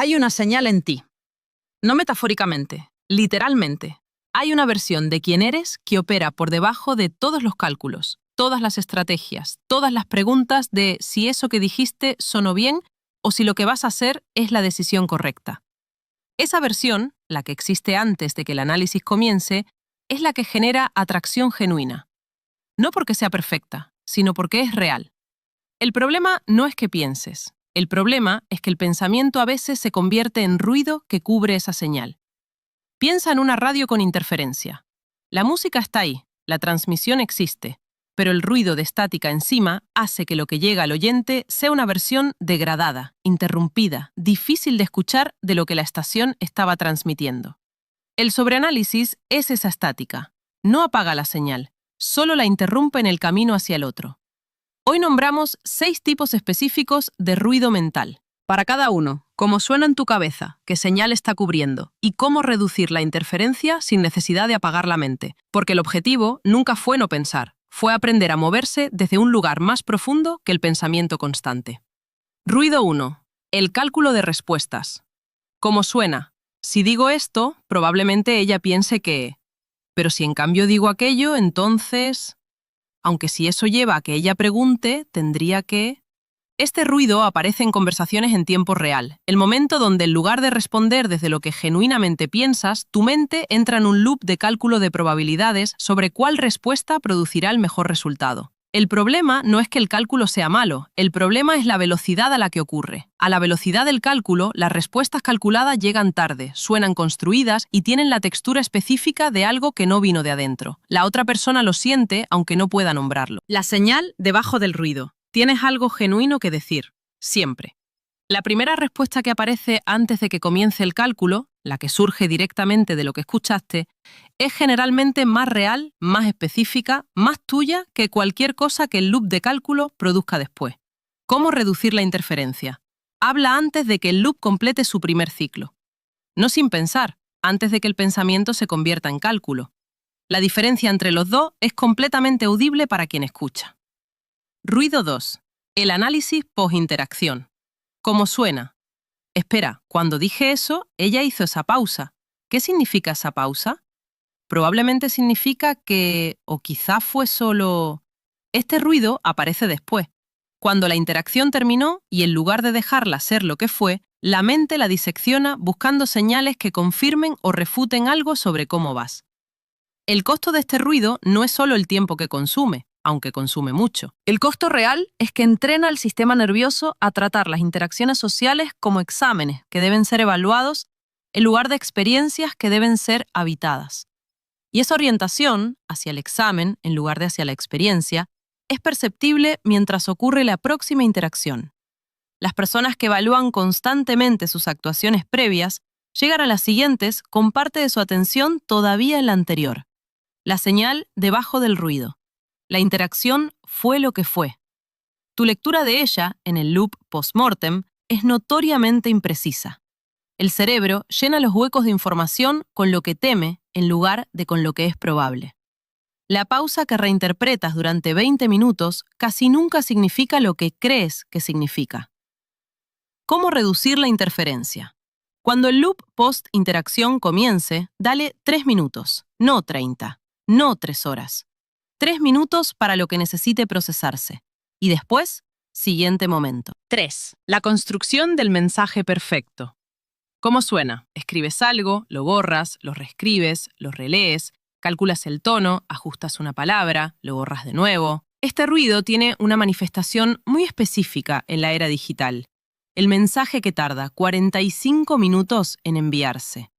Hay una señal en ti. No metafóricamente, literalmente. Hay una versión de quién eres que opera por debajo de todos los cálculos, todas las estrategias, todas las preguntas de si eso que dijiste sonó bien o si lo que vas a hacer es la decisión correcta. Esa versión, la que existe antes de que el análisis comience, es la que genera atracción genuina. No porque sea perfecta, sino porque es real. El problema no es que pienses. El problema es que el pensamiento a veces se convierte en ruido que cubre esa señal. Piensa en una radio con interferencia. La música está ahí, la transmisión existe, pero el ruido de estática encima hace que lo que llega al oyente sea una versión degradada, interrumpida, difícil de escuchar de lo que la estación estaba transmitiendo. El sobreanálisis es esa estática. No apaga la señal, solo la interrumpe en el camino hacia el otro. Hoy nombramos 6 tipos específicos de ruido mental. Para cada uno, cómo suena en tu cabeza, qué señal está cubriendo y cómo reducir la interferencia sin necesidad de apagar la mente. Porque el objetivo nunca fue no pensar, fue aprender a moverse desde un lugar más profundo que el pensamiento constante. Ruido 1. El cálculo de respuestas. ¿Cómo suena? Si digo esto, probablemente ella piense que... Pero si en cambio digo aquello, entonces... Aunque si eso lleva a que ella pregunte, tendría que... Este ruido aparece en conversaciones en tiempo real, el momento donde en lugar de responder desde lo que genuinamente piensas, tu mente entra en un loop de cálculo de probabilidades sobre cuál respuesta producirá el mejor resultado. El problema no es que el cálculo sea malo, el problema es la velocidad a la que ocurre. A la velocidad del cálculo, las respuestas calculadas llegan tarde, suenan construidas y tienen la textura específica de algo que no vino de adentro. La otra persona lo siente, aunque no pueda nombrarlo. La señal debajo del ruido. Tienes algo genuino que decir, siempre. La primera respuesta que aparece antes de que comience el cálculo, la que surge directamente de lo que escuchaste, es generalmente más real, más específica, más tuya que cualquier cosa que el loop de cálculo produzca después. ¿Cómo reducir la interferencia? Habla antes de que el loop complete su primer ciclo. No sin pensar, antes de que el pensamiento se convierta en cálculo. La diferencia entre los dos es completamente audible para quien escucha. Ruido 2. El análisis post-interacción. ¿Cómo suena? Espera, cuando dije eso, ella hizo esa pausa. ¿Qué significa esa pausa? Probablemente significa que, o quizá fue solo... Este ruido aparece después. Cuando la interacción terminó y en lugar de dejarla ser lo que fue, la mente la disecciona buscando señales que confirmen o refuten algo sobre cómo vas. El costo de este ruido no es solo el tiempo que consume, aunque consume mucho. El costo real es que entrena al sistema nervioso a tratar las interacciones sociales como exámenes que deben ser evaluados en lugar de experiencias que deben ser habitadas. Y esa orientación hacia el examen en lugar de hacia la experiencia es perceptible mientras ocurre la próxima interacción. Las personas que evalúan constantemente sus actuaciones previas llegan a las siguientes con parte de su atención todavía en la anterior. La señal debajo del ruido. La interacción fue lo que fue. Tu lectura de ella, en el loop post-mortem, es notoriamente imprecisa. El cerebro llena los huecos de información con lo que teme en lugar de con lo que es probable. La pausa que reinterpretas durante 20 minutos casi nunca significa lo que crees que significa. ¿Cómo reducir la interferencia? Cuando el loop post-interacción comience, dale 3 minutos, no 30, no 3 horas. 3 minutos para lo que necesite procesarse. Y después, siguiente momento. 3. La construcción del mensaje perfecto. ¿Cómo suena? Escribes algo, lo borras, lo reescribes, lo relees, calculas el tono, ajustas una palabra, lo borras de nuevo. Este ruido tiene una manifestación muy específica en la era digital. El mensaje que tarda 45 minutos en enviarse.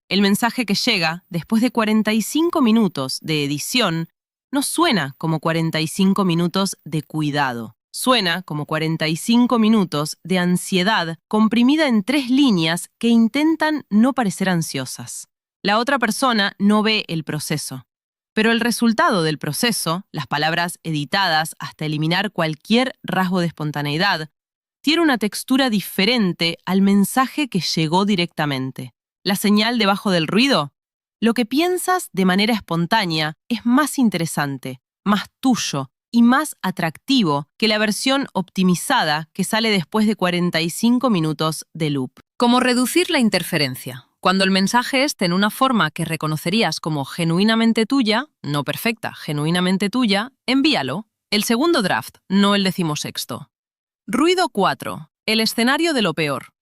El mensaje que llega después de 45 minutos de edición no suena como 45 minutos de cuidado. Suena como 45 minutos de ansiedad comprimida en 3 líneas que intentan no parecer ansiosas. La otra persona no ve el proceso. Pero el resultado del proceso, las palabras editadas hasta eliminar cualquier rasgo de espontaneidad, tiene una textura diferente al mensaje que llegó directamente. La señal debajo del ruido. Lo que piensas de manera espontánea es más interesante, más tuyo y más atractivo que la versión optimizada que sale después de 45 minutos de loop. ¿Cómo reducir la interferencia? Cuando el mensaje esté en una forma que reconocerías como genuinamente tuya, no perfecta, genuinamente tuya, envíalo. El segundo draft, no el 16º. Ruido 4. El escenario de lo peor.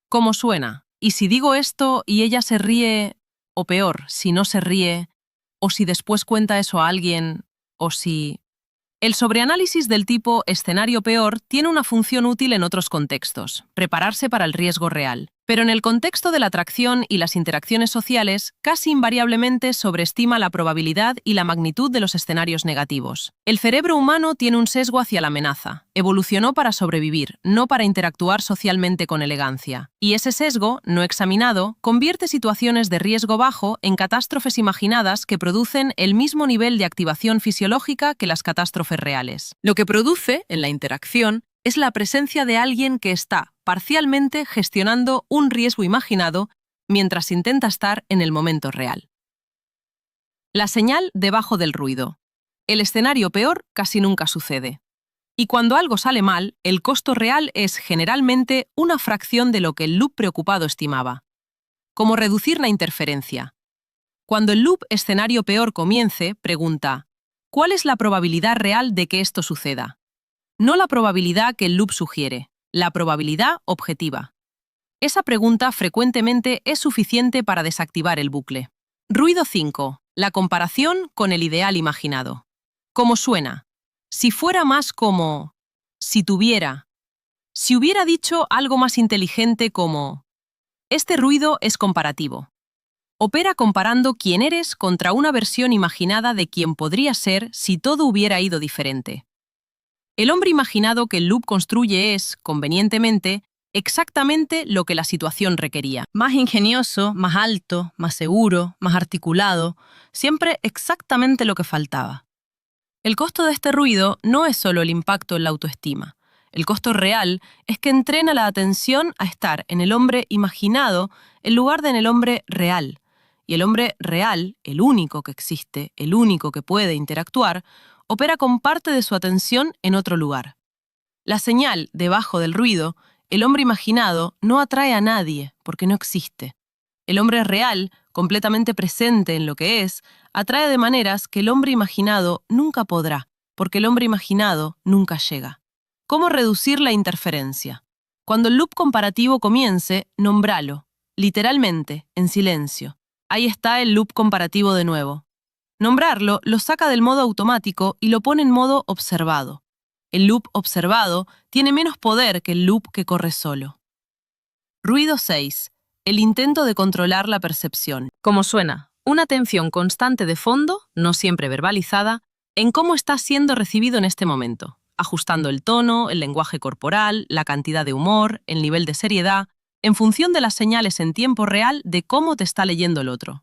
¿Cómo suena? Y si digo esto y ella se ríe, o peor, si no se ríe, o si después cuenta eso a alguien, o si... El sobreanálisis del tipo escenario peor tiene una función útil en otros contextos, prepararse para el riesgo real. Pero en el contexto de la atracción y las interacciones sociales, casi invariablemente sobreestima la probabilidad y la magnitud de los escenarios negativos. El cerebro humano tiene un sesgo hacia la amenaza. Evolucionó para sobrevivir, no para interactuar socialmente con elegancia. Y ese sesgo, no examinado, convierte situaciones de riesgo bajo en catástrofes imaginadas que producen el mismo nivel de activación fisiológica que las catástrofes reales. Lo que produce, en la interacción, es la presencia de alguien que está parcialmente gestionando un riesgo imaginado mientras intenta estar en el momento real. La señal debajo del ruido. El escenario peor casi nunca sucede. Y cuando algo sale mal, el costo real es generalmente una fracción de lo que el loop preocupado estimaba. ¿Cómo reducir la interferencia? Cuando el loop escenario peor comience, pregunta: ¿cuál es la probabilidad real de que esto suceda? No la probabilidad que el loop sugiere, la probabilidad objetiva. Esa pregunta frecuentemente es suficiente para desactivar el bucle. Ruido 5. La comparación con el ideal imaginado. ¿Cómo suena? Si fuera más como... Si tuviera... Si hubiera dicho algo más inteligente como... Este ruido es comparativo. Opera comparando quién eres contra una versión imaginada de quién podría ser si todo hubiera ido diferente. El hombre imaginado que el loop construye es, convenientemente, exactamente lo que la situación requería. Más ingenioso, más alto, más seguro, más articulado, siempre exactamente lo que faltaba. El costo de este ruido no es solo el impacto en la autoestima. El costo real es que entrena la atención a estar en el hombre imaginado en lugar de en el hombre real. Y el hombre real, el único que existe, el único que puede interactuar, opera con parte de su atención en otro lugar. La señal debajo del ruido, el hombre imaginado, no atrae a nadie porque no existe. El hombre real, completamente presente en lo que es, atrae de maneras que el hombre imaginado nunca podrá, porque el hombre imaginado nunca llega. ¿Cómo reducir la interferencia? Cuando el loop comparativo comience, nómbralo, literalmente, en silencio. Ahí está el loop comparativo de nuevo. Nombrarlo lo saca del modo automático y lo pone en modo observado. El loop observado tiene menos poder que el loop que corre solo. Ruido 6. El intento de controlar la percepción. ¿Cómo suena? Una atención constante de fondo, no siempre verbalizada, en cómo está siendo recibido en este momento, ajustando el tono, el lenguaje corporal, la cantidad de humor, el nivel de seriedad, en función de las señales en tiempo real de cómo te está leyendo el otro.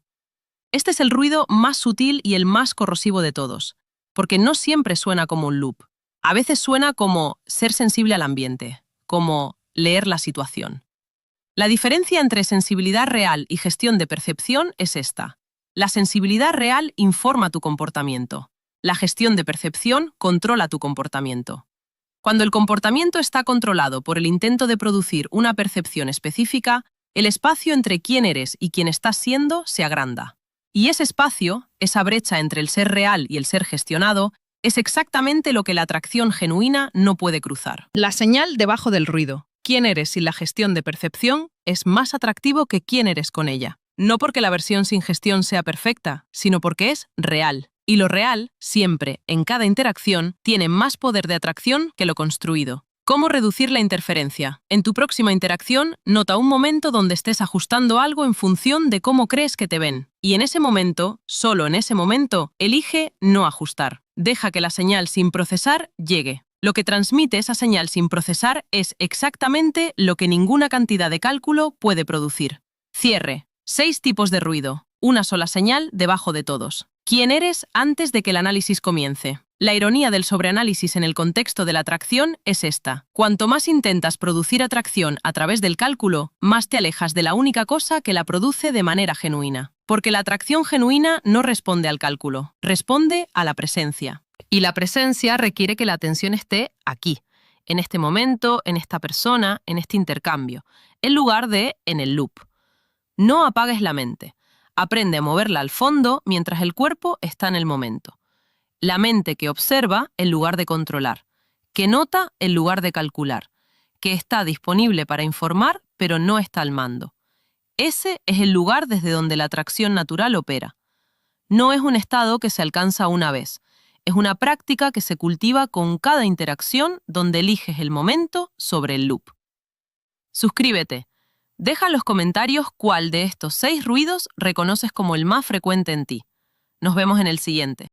Este es el ruido más sutil y el más corrosivo de todos, porque no siempre suena como un loop. A veces suena como ser sensible al ambiente, como leer la situación. La diferencia entre sensibilidad real y gestión de percepción es esta. La sensibilidad real informa tu comportamiento. La gestión de percepción controla tu comportamiento. Cuando el comportamiento está controlado por el intento de producir una percepción específica, el espacio entre quién eres y quién estás siendo se agranda. Y ese espacio, esa brecha entre el ser real y el ser gestionado, es exactamente lo que la atracción genuina no puede cruzar. La señal debajo del ruido. Quién eres sin la gestión de percepción es más atractivo que quién eres con ella. No porque la versión sin gestión sea perfecta, sino porque es real. Y lo real, siempre, en cada interacción, tiene más poder de atracción que lo construido. ¿Cómo reducir la interferencia? En tu próxima interacción, nota un momento donde estés ajustando algo en función de cómo crees que te ven. Y en ese momento, solo en ese momento, elige no ajustar. Deja que la señal sin procesar llegue. Lo que transmite esa señal sin procesar es exactamente lo que ninguna cantidad de cálculo puede producir. Cierre. 6 tipos de ruido. Una sola señal debajo de todos. ¿Quién eres antes de que el análisis comience? La ironía del sobreanálisis en el contexto de la atracción es esta. Cuanto más intentas producir atracción a través del cálculo, más te alejas de la única cosa que la produce de manera genuina. Porque la atracción genuina no responde al cálculo, responde a la presencia. Y la presencia requiere que la atención esté aquí. en este momento, en esta persona, en este intercambio, en lugar de en el loop. No apagues la mente. Aprende a moverla al fondo mientras el cuerpo está en el momento. La mente que observa en lugar de controlar, que nota en lugar de calcular, que está disponible para informar pero no está al mando. Ese es el lugar desde donde la atracción natural opera. No es un estado que se alcanza una vez, es una práctica que se cultiva con cada interacción donde eliges el momento sobre el loop. Suscríbete. Deja en los comentarios cuál de estos 6 ruidos reconoces como el más frecuente en ti. Nos vemos en el siguiente.